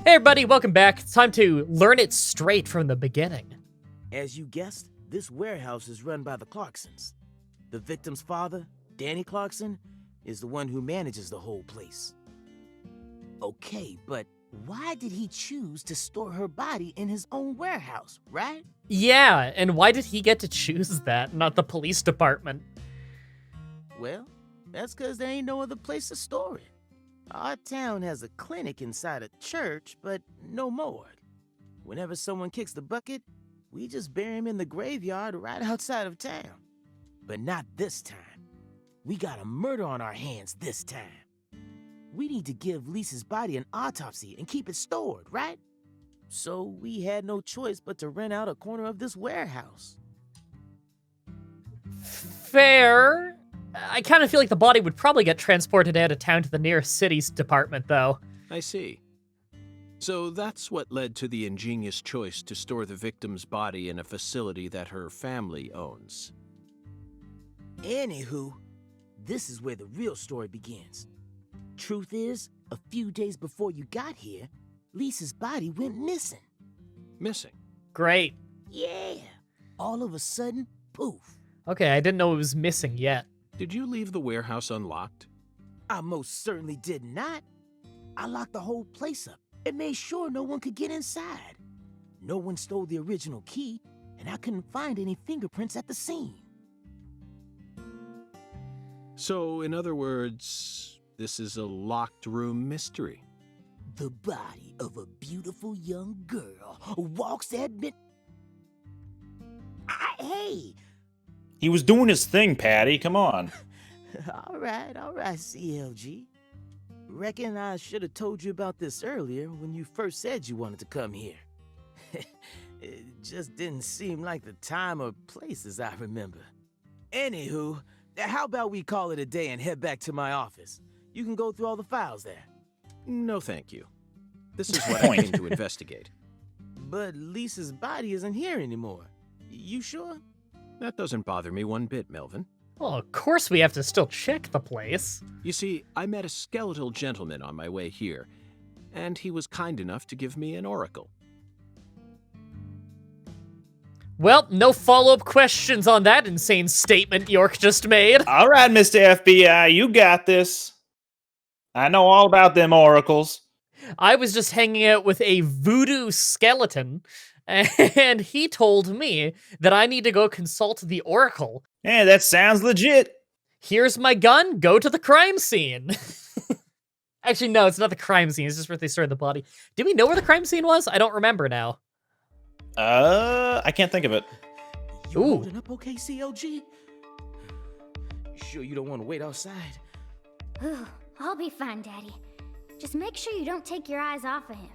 Hey everybody, welcome back. It's time to learn it straight from the beginning. As you guessed, this warehouse is run by the Clarksons. The victim's father, Danny Clarkson, is the one who manages the whole place. Okay, but why did he choose to store her body in his own warehouse, right? Yeah, and why did he get to choose that, not the police department? Well, that's because there ain't no other place to store it. Our town has a clinic inside a church, but no morgue. Whenever someone kicks the bucket, we just bury him in the graveyard right outside of town. But not this time. We got a murder on our hands this time. We need to give Lisa's body an autopsy and keep it stored, right? So we had no choice but to rent out a corner of this warehouse. Fair. I kind of feel like the body would probably get transported out of town to the nearest city's department, though. I see. So that's what led to the ingenious choice to store the victim's body in a facility that her family owns. Anywho, this is where the real story begins. Truth is, a few days before you got here, Lisa's body went missing. Missing? Great. Yeah. All of a sudden, poof. Okay, I didn't know it was missing yet. Did you leave the warehouse unlocked? I most certainly did not. I locked the whole place up and made sure no one could get inside. No one stole the original key, and I couldn't find any fingerprints at the scene. So, in other words, this is a locked room mystery. The body of a beautiful young girl walks at mid... Hey! He was doing his thing, Patty. Come on. All right, CLG. Reckon I should have told you about this earlier when you first said you wanted to come here. It just didn't seem like the time or place as I remember. Anywho, how about we call it a day and head back to my office? You can go through all the files there. No, thank you. This is what I came to investigate. But Lisa's body isn't here anymore. You sure? That doesn't bother me one bit, Melvin. Well, of course we have to still check the place. You see, I met a skeletal gentleman on my way here, and he was kind enough to give me an oracle. Well, no follow-up questions on that insane statement York just made. All right, Mr. FBI, you got this. I know all about them oracles. I was just hanging out with a voodoo skeleton, and he told me that I need to go consult the oracle. Hey, that sounds legit. Here's my gun, go to the crime scene. Actually, no, it's not the crime scene, it's just where they stored the body. Did we know where the crime scene was? I don't remember now. I can't think of it. You Ooh. holding up okay, CLG? You sure you don't want to wait outside? Ooh, I'll be fine, Daddy. Just make sure you don't take your eyes off of him.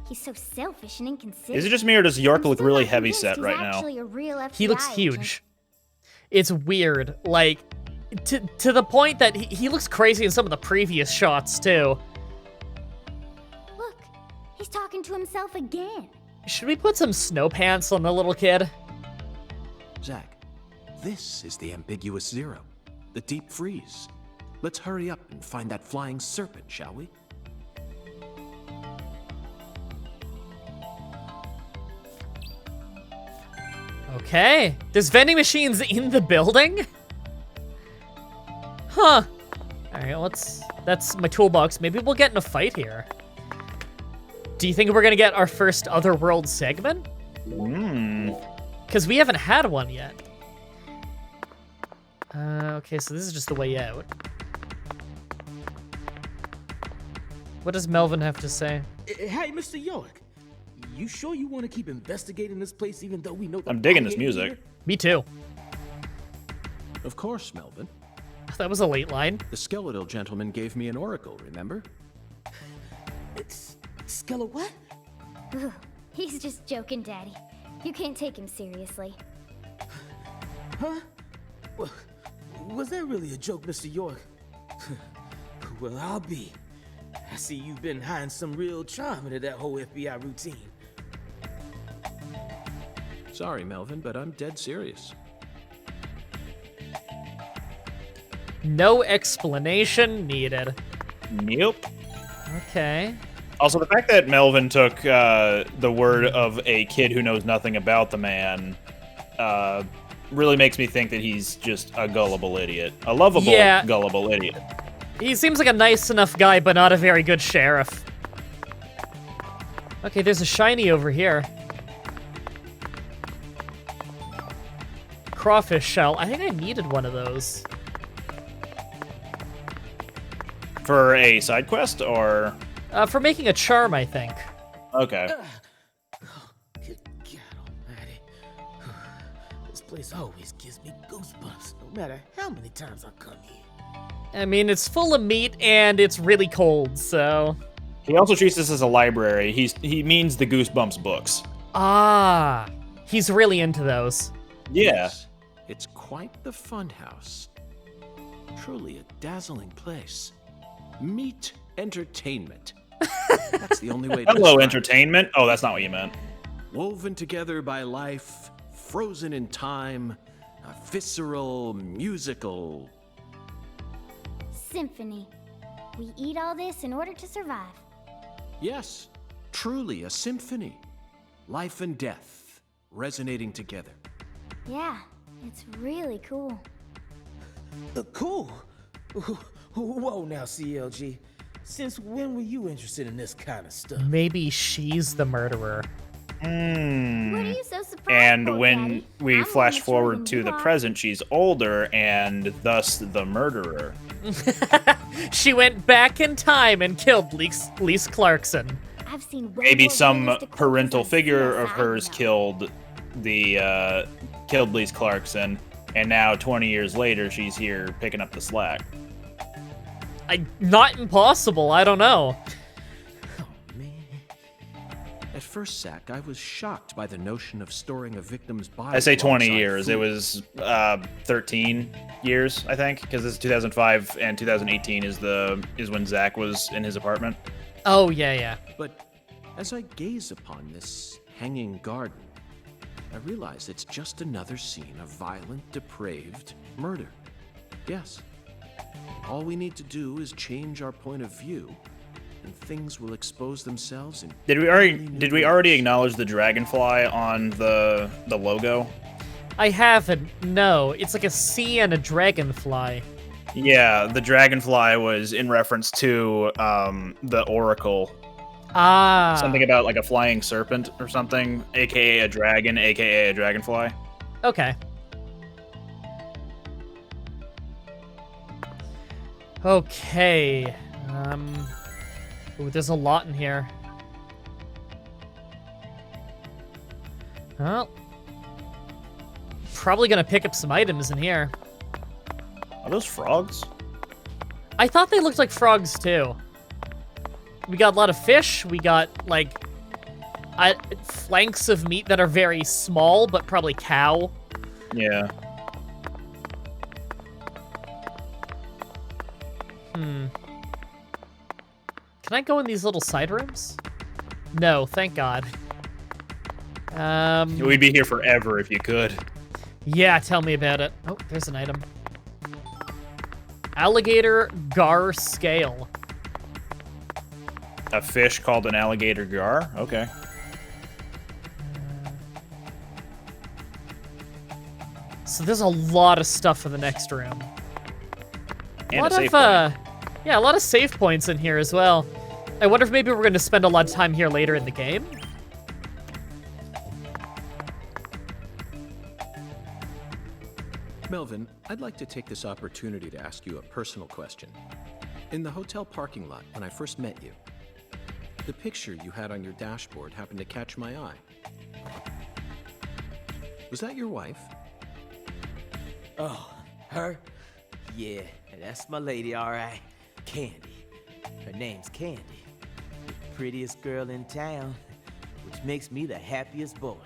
He's so selfish and inconsiderate. Is it just me, or does York I'm look still really not heavy convinced set he's right now? actually a real He looks FBI huge. agent. It's weird, like, to the point that he looks crazy in some of the previous shots, too. Look, he's talking to himself again. Should we put some snow pants on the little kid? Zach, this is the ambiguous zero, the deep freeze. Let's hurry up and find that flying serpent, shall we? Okay. There's vending machines in the building? Huh. Alright, that's my toolbox. Maybe we'll get in a fight here. Do you think we're gonna get our first Otherworld segment? Because we haven't had one yet. Okay, so this is just the way out. What does Melvin have to say? Hey, Mr. York. You sure you want to keep investigating this place even though we know... I'm digging this music. Me too. Of course, Melvin. That was a late line. The skeletal gentleman gave me an oracle, remember? It's... Skella what? Ooh, he's just joking, Daddy. You can't take him seriously. Huh? Well, was that really a joke, Mr. York? Well, I'll be. I see you've been hiding some real charm into that whole FBI routine. Sorry, Melvin, but I'm dead serious. No explanation needed. Nope. Okay. Also, the fact that Melvin took the word of a kid who knows nothing about the man really makes me think that he's just a gullible idiot. A lovable, gullible idiot. He seems like a nice enough guy, but not a very good sheriff. Okay, there's a shiny over here. Crawfish shell. I think I needed one of those. For a side quest, or? For making a charm, I think. Okay. Good God almighty. This place always gives me goosebumps, no matter how many times I come here. I mean, it's full of meat, and it's really cold, so... He also treats this as a library. He means the Goosebumps books. Ah, he's really into those. Yeah. Yes, it's quite the funhouse. Truly a dazzling place. Meat entertainment. That's the only way to Hello, describe it. entertainment. Oh, that's not what you meant. Woven together by life, frozen in time, a visceral, musical... Symphony. We eat all this in order to survive. Yes, truly a symphony. Life and death resonating together. Yeah, it's really cool. Cool. Whoa now, CLG. Since when were you interested in this kind of stuff? Maybe she's the murderer. What are you so surprised And for, when Daddy? we I'm more flash mature forward than to you the are. present, she's older and thus the murderer. She went back in time and killed Lise Clarkson. I've seen way Maybe more some realistic parental photos on figure of CSI hers now. killed Lise Clarkson, and now 20 years later she's here picking up the slack. Not impossible, I don't know. At first, Zach, I was shocked by the notion of storing a victim's body. I say 20 alongside years. It food. was 13 years, I think, because it's 2005 and 2018 is when Zach was in his apartment. Oh, yeah. But as I gaze upon this hanging garden, I realize it's just another scene of violent, depraved murder. Yes. All we need to do is change our point of view, and things will expose themselves in Did we already acknowledge the dragonfly on the logo? I haven't, no. It's like a sea and a dragonfly. Yeah, the dragonfly was in reference to the Oracle. Ah. Something about like a flying serpent or something, aka a dragon, aka a dragonfly. Okay. Okay. Ooh, there's a lot in here. Well, probably gonna pick up some items in here. Are those frogs? I thought they looked like frogs too. We got a lot of fish. We got like flanks of meat that are very small, but probably cow. Yeah. Can I go in these little side rooms? No, thank God. We'd be here forever if you could. Yeah, tell me about it. Oh, there's an item. Alligator gar scale. A fish called an alligator gar? Okay. So there's a lot of stuff in the next room. And a save point. Yeah, a lot of save points in here as well. I wonder if maybe we're going to spend a lot of time here later in the game. Melvin, I'd like to take this opportunity to ask you a personal question. In the hotel parking lot, when I first met you, the picture you had on your dashboard happened to catch my eye. Was that your wife? Oh, her? Yeah, that's my lady, all right. Candy. Her name's Candy. The prettiest girl in town, which makes me the happiest boy.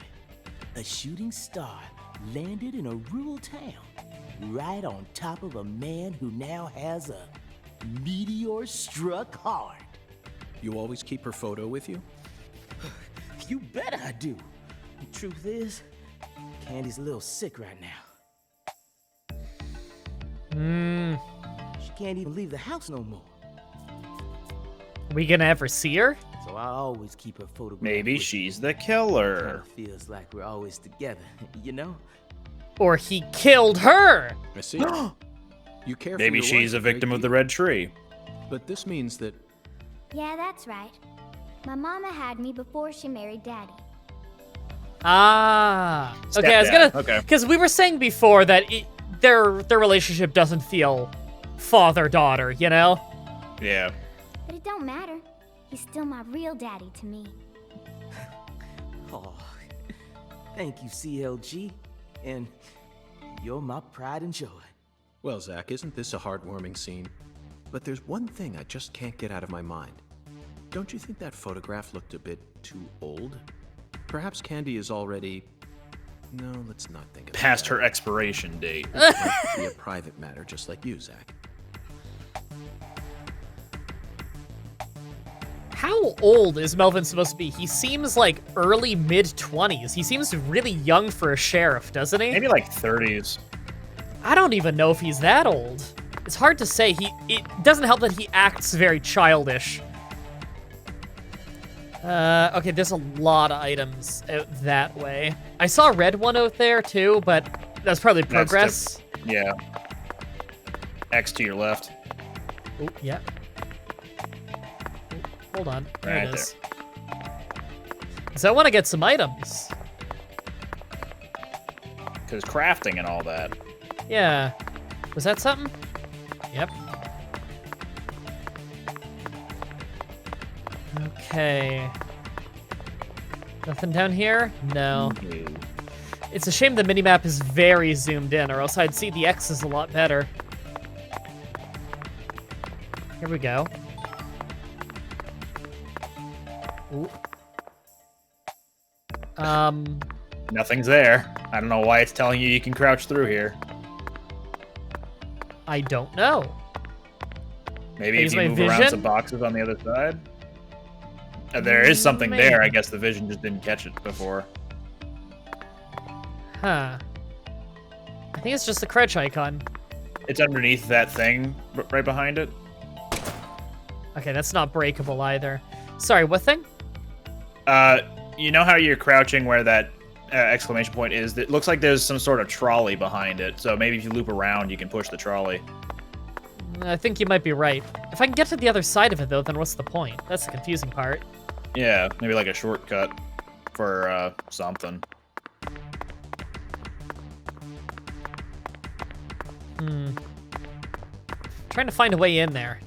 A shooting star landed in a rural town, right on top of a man who now has a meteor-struck heart. You always keep her photo with you? You bet I do. The truth is, Candy's a little sick right now. She can't even leave the house no more. we gonna ever see her? So I always keep her photograph. Maybe with she's the me. killer. Kinda feels like we're always together, you know? Or he killed her? I see. You care for Maybe your she's wife a victim of the great red tree. deal. But this means that Yeah, that's right. My mama had me before she married Daddy. Ah. Okay, I was gonna... Okay. Because we were saying before that their relationship doesn't feel father-daughter, you know? Yeah. But it don't matter. He's still my real daddy to me. Oh, thank you, CLG. And you're my pride and joy. Well, Zach, isn't this a heartwarming scene? But there's one thing I just can't get out of my mind. Don't you think that photograph looked a bit too old? Perhaps Candy is already... No, let's not think about Past that. her expiration date. It might be a private matter, just like you, Zach. How old is Melvin supposed to be? He seems like early mid-20s. He seems really young for a sheriff, doesn't he? Maybe like 30s. I don't even know if he's that old. It's hard to say. It doesn't help that he acts very childish. Okay, there's a lot of items out that way. I saw a red one out there too, but that's probably progress. Yeah. X to your left. Oh, yeah. Hold on. There Right it is. So I want to get some items. Because crafting and all that. Yeah. Was that something? Yep. Okay. Nothing down here? No. It's a shame the minimap is very zoomed in, or else I'd see the X's a lot better. Here we go. Ooh. Nothing's there. I don't know why it's telling you can crouch through here. I don't know. Maybe Use if my you move around vision? some boxes on the other side. There is something there. I Maybe. guess the vision just didn't catch it before. Huh. I think it's just the crouch icon. It's underneath that thing right behind it. Okay, that's not breakable either. Sorry, what thing? You know how you're crouching where that exclamation point is? It looks like there's some sort of trolley behind it. So maybe if you loop around, you can push the trolley. I think you might be right. If I can get to the other side of it, though, then what's the point? That's the confusing part. Yeah, maybe like a shortcut for something. Trying to find a way in there.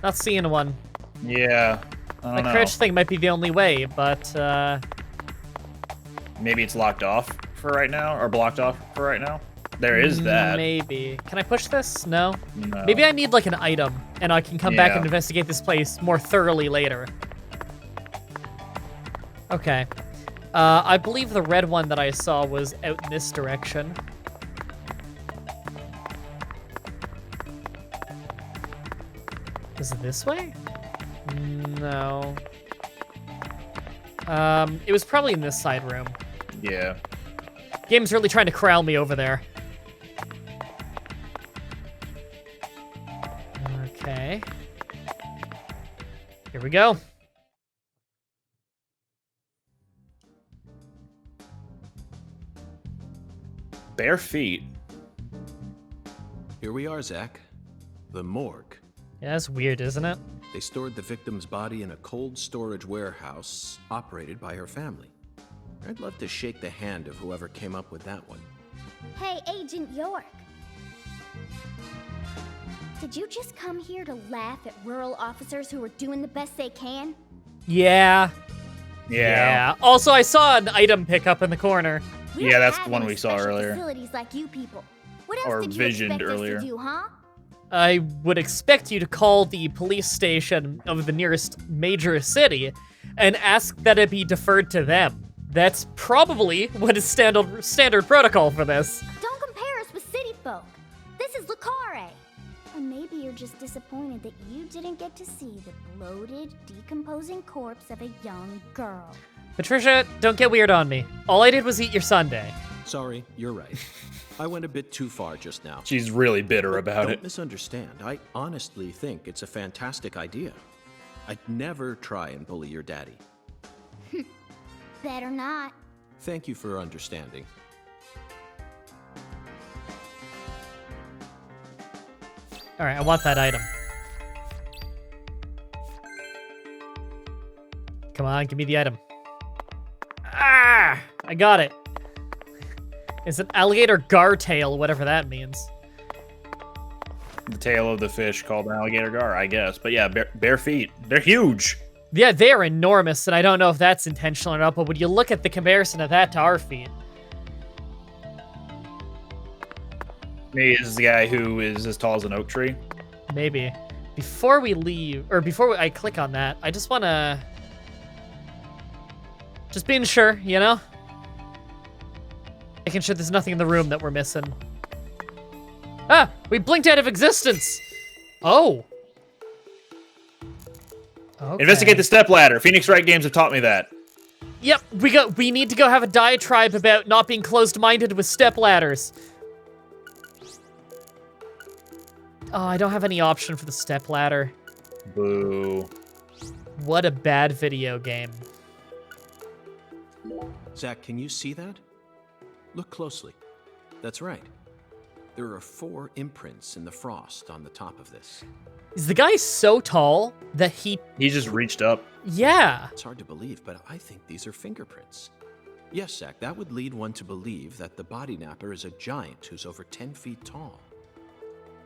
Not seeing one. Yeah, I The don't know. crouch thing might be the only way, but Maybe it's locked off for right now, or blocked off for right now. There is that. maybe. Can I push this? No. No. Maybe I need like an item, and I can come back Yeah. and investigate this place more thoroughly later. Okay. I believe the red one that I saw was out in this direction. Is it this way? No. It was probably in this side room. Yeah. Game's really trying to corral me over there. Okay. Here we go. Bare feet. Here we are, Zach. The morgue. Yeah, that's weird, isn't it? They stored the victim's body in a cold storage warehouse operated by her family. I'd love to shake the hand of whoever came up with that one. Hey, Agent York. Did you just come here to laugh at rural officers who are doing the best they can? Yeah. Yeah. Also, I saw an item pickup in the corner. We Yeah, don't that's have the one any we saw special earlier. Facilities like you people. What else Or did you visioned expect earlier. us to do, huh? I would expect you to call the police station of the nearest major city and ask that it be deferred to them. That's probably what is standard protocol for this. Don't compare us with city folk. This is Lucare. And maybe you're just disappointed that you didn't get to see the bloated, decomposing corpse of a young girl. Patricia, don't get weird on me. All I did was eat your sundae. Sorry, you're right. I went a bit too far just now. She's really bitter about Don't it. misunderstand. I honestly think it's a fantastic idea. I'd never try and bully your daddy. Better not. Thank you for understanding. All right, I want that item. Come on, give me the item. Ah! I got it. It's an alligator gar tail, whatever that means. The tail of the fish called an alligator gar, I guess. But yeah, bare feet. They're huge. Yeah, they're enormous, and I don't know if that's intentional or not, but when you look at the comparison of that to our feet. He is the guy who is as tall as an oak tree. Maybe. Before we leave, or before I click on that, I just want to... Just being sure, you know? Making sure there's nothing in the room that we're missing. Ah! We blinked out of existence! Oh! Okay. Investigate the stepladder. Phoenix Wright games have taught me that. Yep, we need to go have a diatribe about not being closed-minded with stepladders. Oh, I don't have any option for the stepladder. Boo. What a bad video game. Zach, can you see that? Look closely. That's right. There are 4 imprints in the frost on the top of this. Is the guy so tall that he just reached up. Yeah. It's hard to believe, but I think these are fingerprints. Yes, Zach, that would lead one to believe that the body napper is a giant who's over 10 feet tall.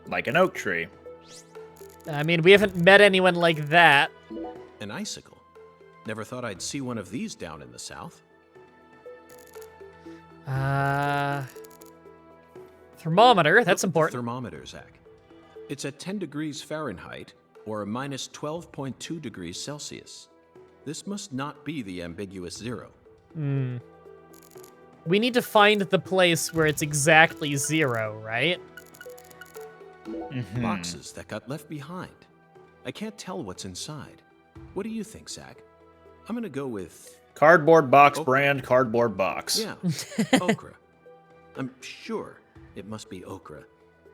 Like an oak tree. I mean, we haven't met anyone like that. An icicle. Never thought I'd see one of these down in the south. Thermometer, that's Look at the important. thermometer, Zach. It's at 10 degrees Fahrenheit or a minus 12.2 degrees Celsius. This must not be the ambiguous 0. We need to find the place where it's exactly 0, right? Boxes that got left behind. I can't tell what's inside. What do you think, Zach? I'm gonna go with... Cardboard box Oh. brand, cardboard box. Yeah, okra. I'm sure it must be okra.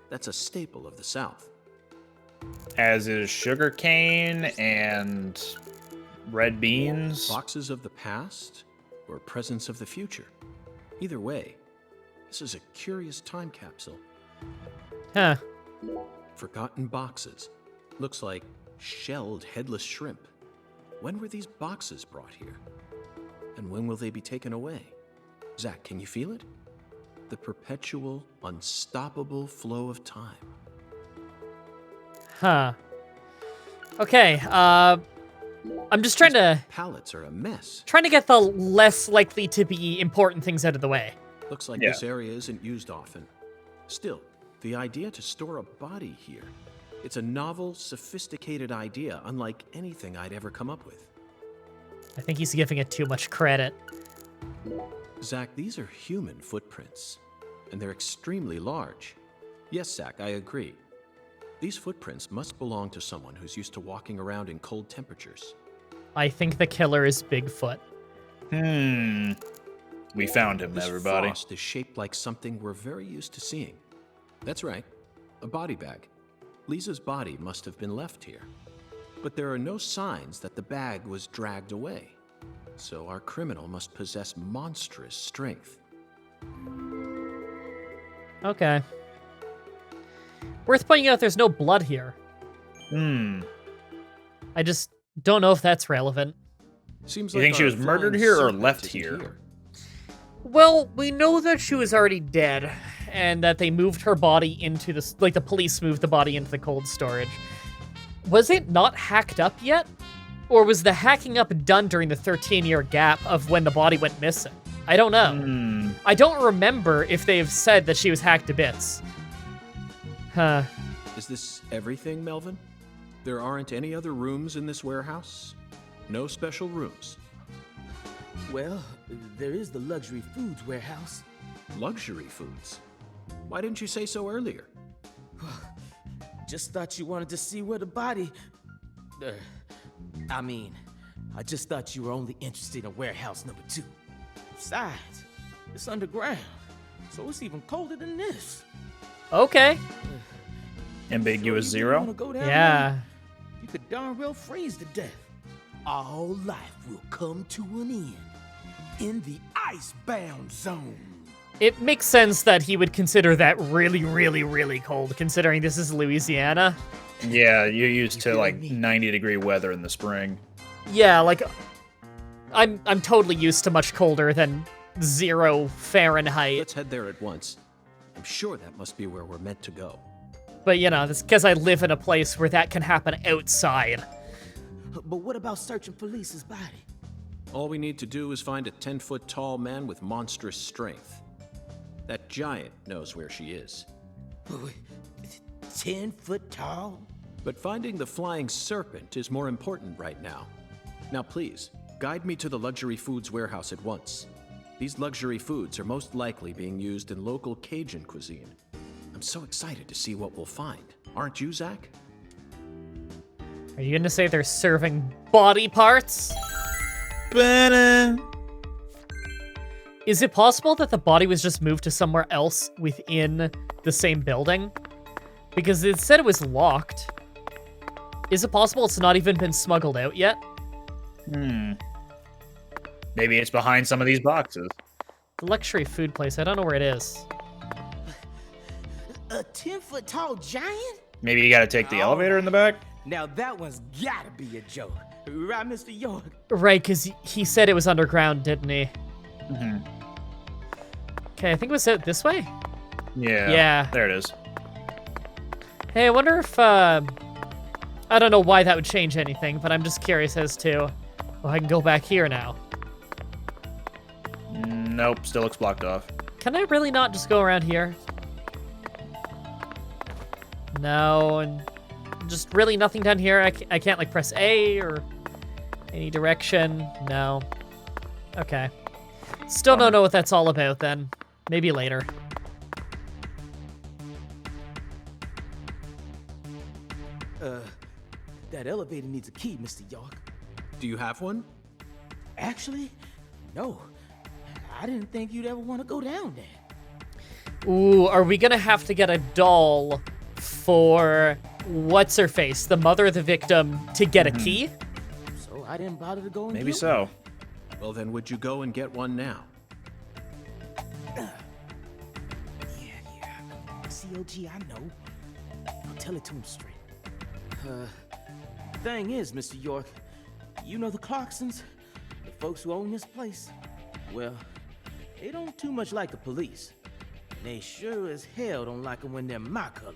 That's a staple of the South. As is sugar cane and red beans. Boxes of the past or presents of the future. Either way, this is a curious time capsule. Huh. Forgotten boxes. Looks like shelled headless shrimp. When were these boxes brought here? And when will they be taken away? Zach, can you feel it? The perpetual, unstoppable flow of time. Huh. Okay, I'm just trying to Pallets are a mess. get the less likely to be important things out of the way. Looks like Yeah. this area isn't used often. Still, the idea to store a body here, it's a novel, sophisticated idea, unlike anything I'd ever come up with. I think he's giving it too much credit. Zach, these are human footprints, and they're extremely large. Yes, Zach, I agree. These footprints must belong to someone who's used to walking around in cold temperatures. I think the killer is Bigfoot. We found him, This everybody. frost is shaped like something we're very used to seeing. That's right, a body bag. Lisa's body must have been left here. But there are no signs that the bag was dragged away. So our criminal must possess monstrous strength. Okay. Worth pointing out there's no blood here. I just don't know if that's relevant. Seems You like think she our was murdered flying here or serpent left isn't here? Well, we know that she was already dead, and that they moved her body into the, like the police moved the body into the cold storage. Was it not hacked up yet? Or was the hacking up done during the 13-year gap of when the body went missing? I don't know. I don't remember if they've said that she was hacked to bits. Huh. Is this everything, Melvin? There aren't any other rooms in this warehouse? No special rooms? Well, there is the luxury foods warehouse. Luxury foods? Why didn't you say so earlier? Just thought you wanted to see where the body... I just thought you were only interested in warehouse number 2. Besides, it's underground, so it's even colder than this. Okay. Ambiguous So you really 0. wanna go down Yeah. there? you could darn well freeze to death. All life will come to an end in the icebound zone. It makes sense that he would consider that really, really, really cold, considering this is Louisiana. Yeah, you're used to like 90-degree weather in the spring. Yeah, like I'm totally used to much colder than 0 Fahrenheit. Let's head there at once. I'm sure that must be where we're meant to go. But you know, that's because I live in a place where that can happen outside. But what about searching for Lisa's body? All we need to do is find a 10-foot tall man with monstrous strength. That giant knows where she is. 10 foot tall? But finding the flying serpent is more important right now. Now please, guide me to the luxury foods warehouse at once. These luxury foods are most likely being used in local Cajun cuisine. I'm so excited to see what we'll find. Aren't you, Zach? Are you gonna say they're serving body parts? Is it possible that the body was just moved to somewhere else within the same building? Because it said it was locked. Is it possible it's not even been smuggled out yet? Maybe it's behind some of these boxes. The luxury food place, I don't know where it is. A 10-foot tall giant? Maybe you gotta take the elevator in the back? Now that one's gotta be a joke. Right, Mr. York? Right, because he said it was underground, didn't he? Mm-hmm. Okay, I think it was out this way? Yeah. Yeah. There it is. Hey, I wonder if, I don't know why that would change anything, but I'm just curious as to, well, I can go back here now. Nope, still looks blocked off. Can I really not just go around here? No, and just really nothing down here. I can't, like, press A or any direction. No. Okay. Still don't know what that's all about, then. Maybe later. That elevator needs a key, Mr. York. Do you have one? Actually, no. I didn't think you'd ever want to go down there. Ooh, are we gonna have to get a doll for what's-her-face, the mother of the victim, to get a key? So I didn't bother to go and Maybe get so. Well, then would you go and get one now? Yeah. COG, I know. I'll tell it to him straight. Thing is, Mr. York, you know the Clarksons, the folks who own this place? Well, they don't too much like the police. And they sure as hell don't like them when they're my color.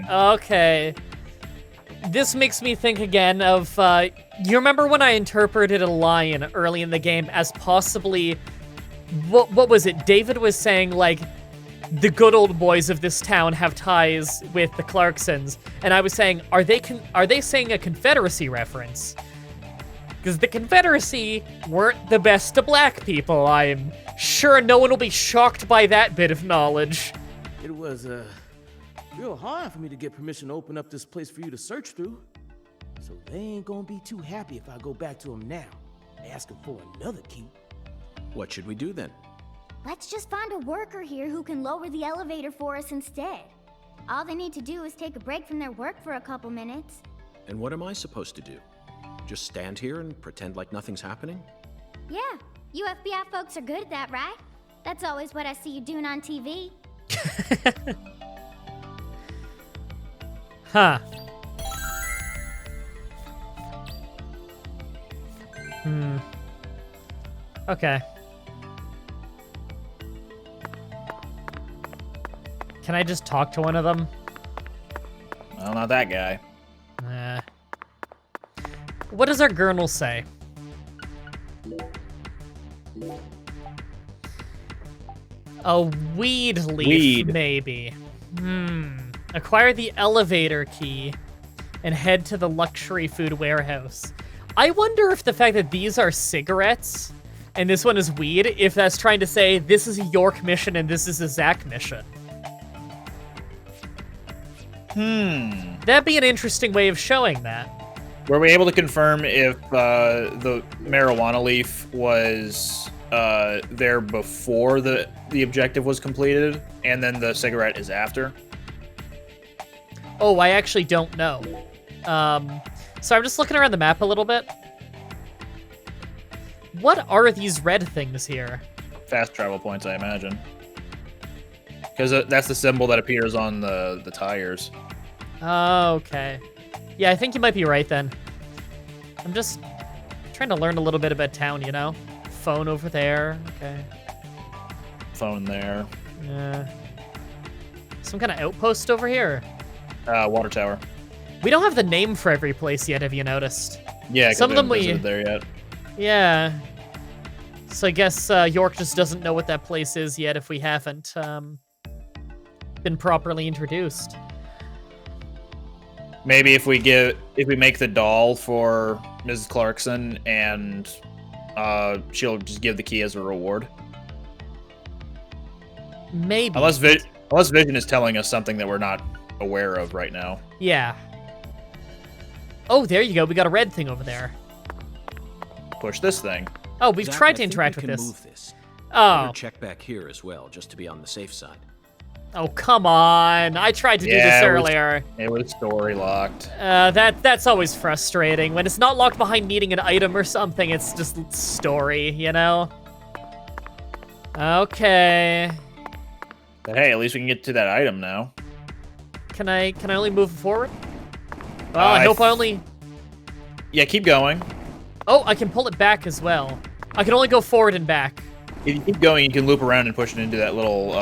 Okay. This makes me think again of, you remember when I interpreted a lion early in the game as possibly, what was it? David was saying, like, the good old boys of this town have ties with the Clarksons, and I was saying, are they saying a Confederacy reference? Because the Confederacy weren't the best to black people. I'm sure no one will be shocked by that bit of knowledge. It was, real hard for me to get permission to open up this place for you to search through. So they ain't gonna be too happy if I go back to them now, asking for another key. What should we do then? Let's just find a worker here who can lower the elevator for us instead. All they need to do is take a break from their work for a couple minutes. And what am I supposed to do? Just stand here and pretend like nothing's happening? Yeah, you FBI folks are good at that, right? That's always what I see you doing on TV. Huh. Okay. Can I just talk to one of them? Well, not that guy. What does our gurnal say? A weed leaf, maybe. Acquire the elevator key and head to the luxury food warehouse. I wonder if the fact that these are cigarettes and this one is weed, if that's trying to say this is a York mission and this is a Zach mission. That'd be an interesting way of showing that. Were we able to confirm if the marijuana leaf was there before the objective was completed, and then the cigarette is after? Oh, I actually don't know. So I'm just looking around the map a little bit. What are these red things here? Fast travel points, I imagine. Because that's the symbol that appears on the tires. Oh, okay. Yeah, I think you might be right then. I'm just trying to learn a little bit about town, you know? Phone over there. Okay. Phone there. Yeah. Some kind of outpost over here? Water tower. We don't have the name for every place yet, have you noticed? Yeah, 'cause some of them haven't visited there yet. Yeah. So I guess York just doesn't know what that place is yet if we haven't been properly introduced. Maybe if we make the doll for Mrs. Clarkson and she'll just give the key as a reward. Maybe. Unless Vision is telling us something that we're not aware of right now. Yeah. Oh, there you go. We got a red thing over there. Push this thing. Oh, we've Zach, tried to I think interact we with can this. Move this. Oh. Better check back here as well, just to be on the safe side. Oh, come on. I tried to do this earlier. It was story locked. That's always frustrating. When it's not locked behind needing an item or something, it's just story, you know? Okay. But hey, at least we can get to that item now. Can I only move forward? Well, I hope I only... Yeah, keep going. Oh, I can pull it back as well. I can only go forward and back. If you keep going, you can loop around and push it into that little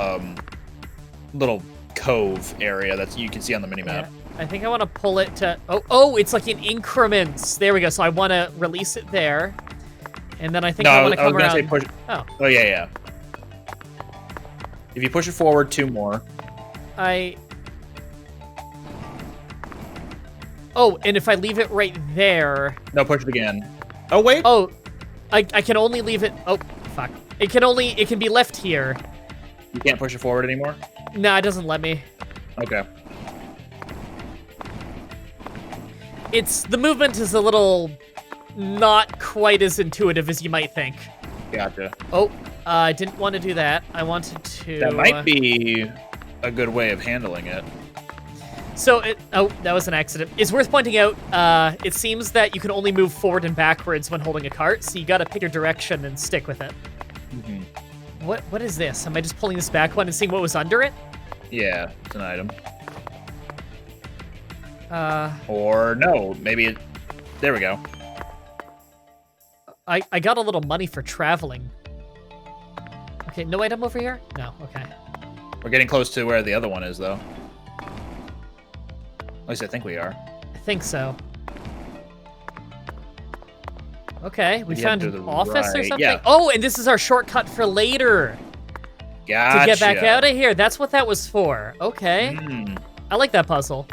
cove area that you can see on the minimap. Yeah, I think I want to pull it to... Oh, it's like in increments. There we go. So I want to release it there. And then I think I want to come around... Say push... Oh, yeah. If you push it forward 2 more. Oh, and if I leave it right there... No, push it again. Oh, wait. Oh, I can only leave it... Oh, fuck. It can be left here. You can't push it forward anymore? No, it doesn't let me. Okay. The movement is a little not quite as intuitive as you might think. Gotcha. Oh, I didn't want to do that. I wanted to... That might be a good way of handling it. So, that was an accident. It's worth pointing out, it seems that you can only move forward and backwards when holding a cart, so you gotta pick your direction and stick with it. Mm-hmm. What is this? Am I just pulling this back one and seeing what was under it? Yeah, it's an item. Or no, maybe there we go. I got a little money for traveling. Okay, no item over here? No, okay. We're getting close to where the other one is, though. At least I think we are. I think so. Okay, we found an office or something? Yeah. Oh, and this is our shortcut for later. Gotcha. To get back out of here. That's what that was for. Okay. I like that puzzle.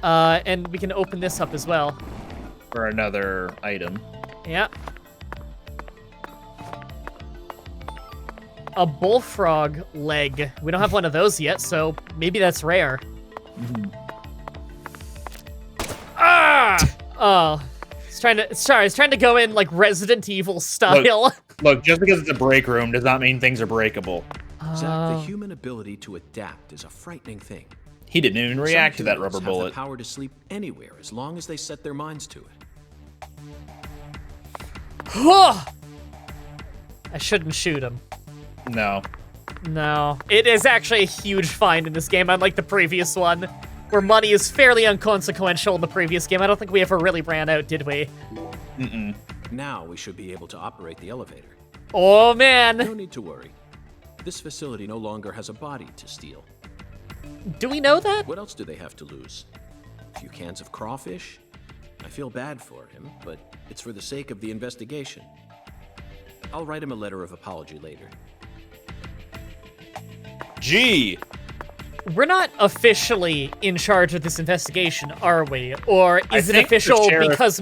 And we can open this up as well. For another item. Yeah. A bullfrog leg. We don't have one of those yet, so maybe that's rare. Ah! Oh. It's trying to go in like Resident Evil style. Look, just because it's a break room does not mean things are breakable. Zach, the human ability to adapt is a frightening thing. He didn't even react to that rubber Some bullet. have the power to sleep anywhere as long as they set their minds to it. I shouldn't shoot him. No. No. It is actually a huge find in this game, unlike the previous one, where money is fairly inconsequential in the previous game. I don't think we ever really ran out, did we? Mm-mm. Now we should be able to operate the elevator. Oh, man. No need to worry. This facility no longer has a body to steal. Do we know that? What else do they have to lose? A few cans of crawfish? I feel bad for him, but it's for the sake of the investigation. I'll write him a letter of apology later. Gee! We're not officially in charge of this investigation, are we? Or is it official because...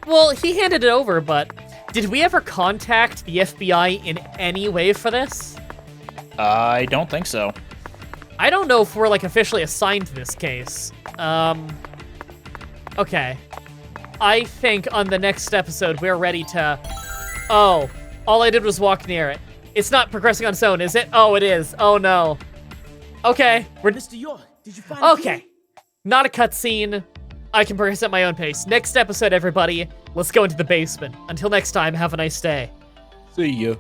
Well, he handed it over, but did we ever contact the FBI in any way for this? I don't think so. I don't know if we're, like, officially assigned to this case. Okay. I think on the next episode, we're ready to... Oh, all I did was walk near it. It's not progressing on its own, is it? Oh, it is. Oh, no. Okay, we're Mr. York, did you find the okay. key? Not a cutscene. I can progress at my own pace. Next episode, everybody. Let's go into the basement. Until next time, have a nice day. See ya.